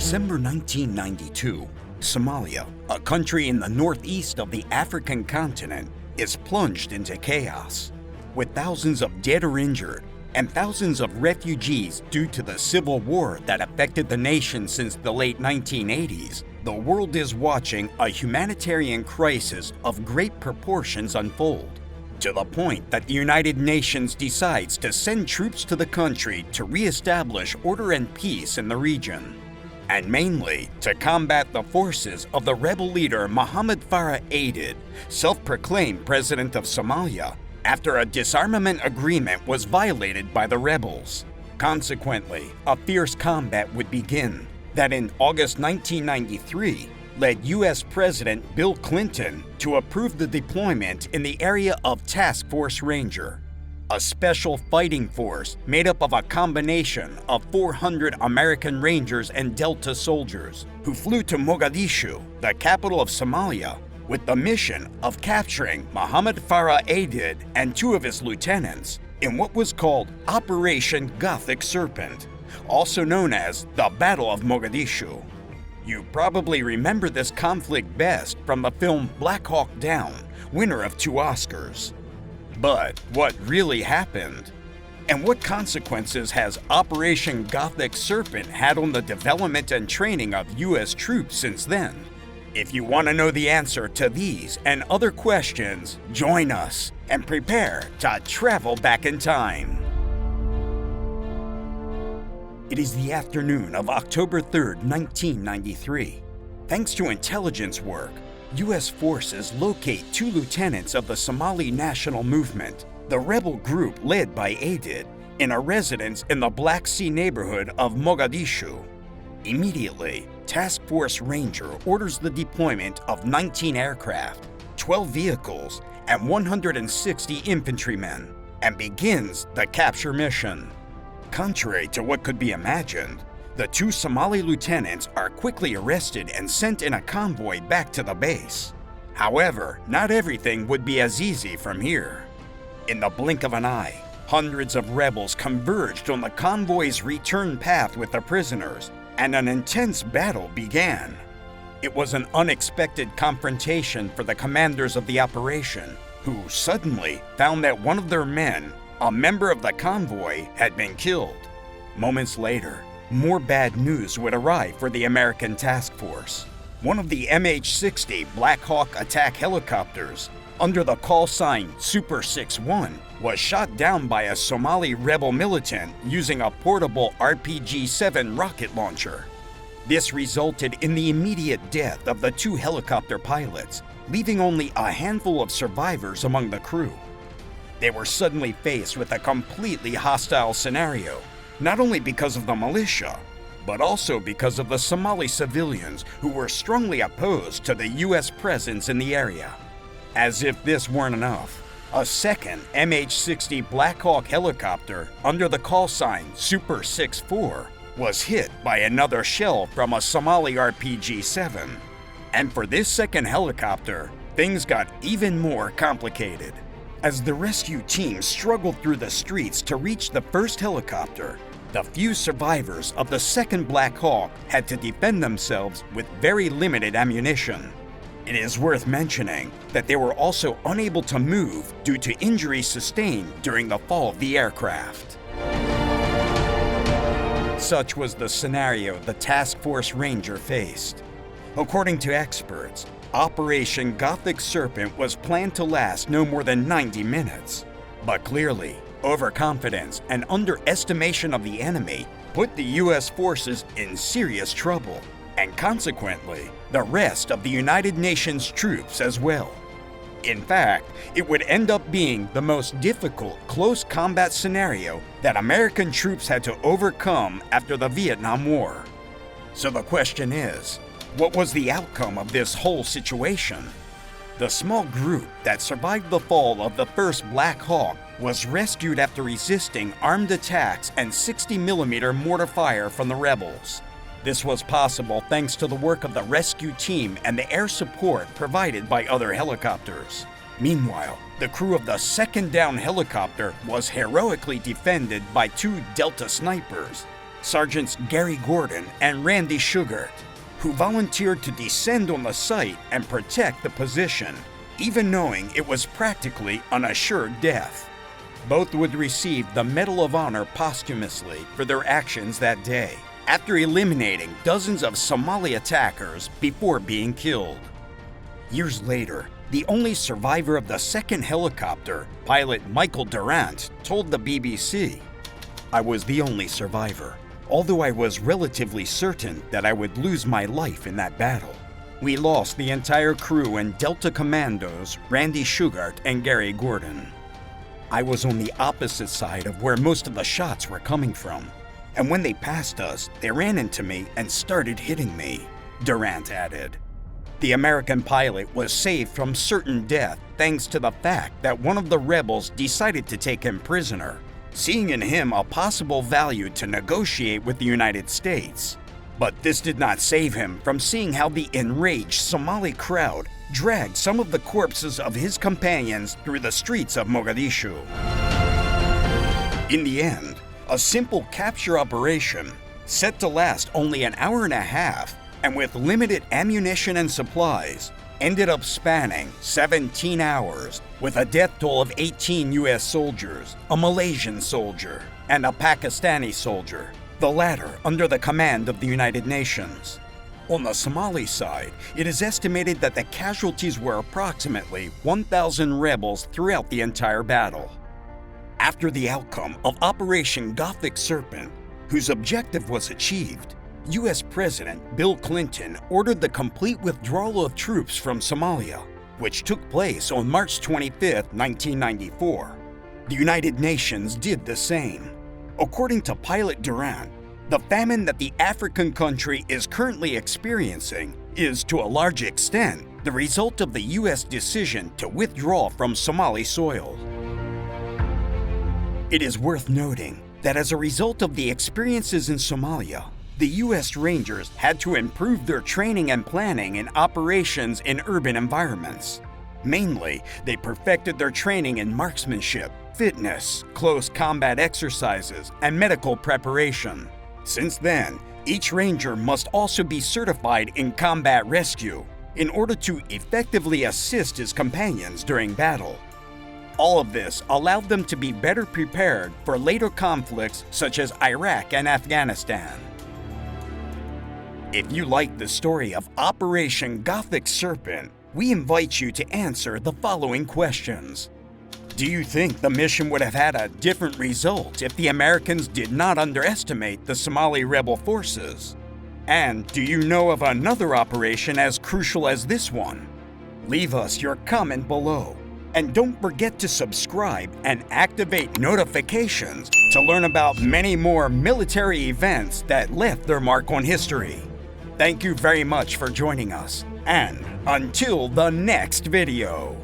December 1992, Somalia, a country in the northeast of the African continent, is plunged into chaos. With thousands of dead or injured, and thousands of refugees due to the civil war that affected the nation since the late 1980s, the world is watching a humanitarian crisis of great proportions unfold, to the point that the United Nations decides to send troops to the country to re-establish order and peace in the region, and mainly to combat the forces of the rebel leader Mohammed Farah Aidid, self-proclaimed president of Somalia, after a disarmament agreement was violated by the rebels. Consequently, a fierce combat would begin that in August 1993 led U.S. President Bill Clinton to approve the deployment in the area of Task Force Ranger, a special fighting force made up of a combination of 400 American Rangers and Delta soldiers who flew to Mogadishu, the capital of Somalia, with the mission of capturing Mohammed Farah Aidid and two of his lieutenants in what was called Operation Gothic Serpent, also known as the Battle of Mogadishu. You probably remember this conflict best from the film Black Hawk Down, winner of 2 Oscars. But what really happened? And what consequences has Operation Gothic Serpent had on the development and training of U.S. troops since then? If you want to know the answer to these and other questions, join us and prepare to travel back in time. It is the afternoon of October 3rd, 1993. Thanks to intelligence work, U.S. forces locate 2 lieutenants of the Somali National Movement, the rebel group led by Aidid, in a residence in the Black Sea neighborhood of Mogadishu. Immediately, Task Force Ranger orders the deployment of 19 aircraft, 12 vehicles, and 160 infantrymen, and begins the capture mission. Contrary to what could be imagined, the 2 Somali lieutenants are quickly arrested and sent in a convoy back to the base. However, not everything would be as easy from here. In the blink of an eye, hundreds of rebels converged on the convoy's return path with the prisoners, and an intense battle began. It was an unexpected confrontation for the commanders of the operation, who suddenly found that one of their men, a member of the convoy, had been killed. Moments later, more bad news would arrive for the American task force. One of the MH-60 Black Hawk attack helicopters, under the call sign Super 61, was shot down by a Somali rebel militant using a portable RPG-7 rocket launcher. This resulted in the immediate death of the 2 helicopter pilots, leaving only a handful of survivors among the crew. They were suddenly faced with a completely hostile scenario, not only because of the militia, but also because of the Somali civilians who were strongly opposed to the U.S. presence in the area. As if this weren't enough, a second MH-60 Black Hawk helicopter under the call sign Super 64 was hit by another shell from a Somali RPG-7. And for this second helicopter, things got even more complicated. As the rescue team struggled through the streets to reach the first helicopter, the few survivors of the second Black Hawk had to defend themselves with very limited ammunition. It is worth mentioning that they were also unable to move due to injuries sustained during the fall of the aircraft. Such was the scenario the Task Force Ranger faced. According to experts, Operation Gothic Serpent was planned to last no more than 90 minutes. But clearly, overconfidence and underestimation of the enemy put the U.S. forces in serious trouble, and consequently, the rest of the United Nations troops as well. In fact, it would end up being the most difficult close combat scenario that American troops had to overcome after the Vietnam War. So the question is, what was the outcome of this whole situation? The small group that survived the fall of the first Black Hawk was rescued after resisting armed attacks and 60mm mortar fire from the rebels. This was possible thanks to the work of the rescue team and the air support provided by other helicopters. Meanwhile, the crew of the second down helicopter was heroically defended by 2 Delta snipers, Sergeants Gary Gordon and Randy Sugar, who volunteered to descend on the site and protect the position, even knowing it was practically an assured death. Both would receive the Medal of Honor posthumously for their actions that day, after eliminating dozens of Somali attackers before being killed. Years later, the only survivor of the second helicopter, pilot Michael Durant, told the BBC, "I was the only survivor, although I was relatively certain that I would lose my life in that battle. We lost the entire crew and Delta Commandos, Randy Shugart and Gary Gordon. I was on the opposite side of where most of the shots were coming from, and when they passed us, they ran into me and started hitting me," Durant added. The American pilot was saved from certain death thanks to the fact that one of the rebels decided to take him prisoner, seeing in him a possible value to negotiate with the United States. But this did not save him from seeing how the enraged Somali crowd dragged some of the corpses of his companions through the streets of Mogadishu. In the end, a simple capture operation, set to last only an hour and a half, and with limited ammunition and supplies, ended up spanning 17 hours with a death toll of 18 US soldiers, a Malaysian soldier, and a Pakistani soldier, the latter under the command of the United Nations. On the Somali side, it is estimated that the casualties were approximately 1,000 rebels throughout the entire battle. After the outcome of Operation Gothic Serpent, whose objective was achieved, US President Bill Clinton ordered the complete withdrawal of troops from Somalia, which took place on March 25, 1994. The United Nations did the same. According to pilot Durant, the famine that the African country is currently experiencing is, to a large extent, the result of the US decision to withdraw from Somali soil. It is worth noting that as a result of the experiences in Somalia, the US Rangers had to improve their training and planning in operations in urban environments. Mainly, they perfected their training in marksmanship, fitness, close combat exercises, and medical preparation. Since then, each Ranger must also be certified in combat rescue in order to effectively assist his companions during battle. All of this allowed them to be better prepared for later conflicts such as Iraq and Afghanistan. If you like the story of Operation Gothic Serpent, we invite you to answer the following questions. Do you think the mission would have had a different result if the Americans did not underestimate the Somali rebel forces? And do you know of another operation as crucial as this one? Leave us your comment below. And don't forget to subscribe and activate notifications to learn about many more military events that left their mark on history. Thank you very much for joining us, and until the next video.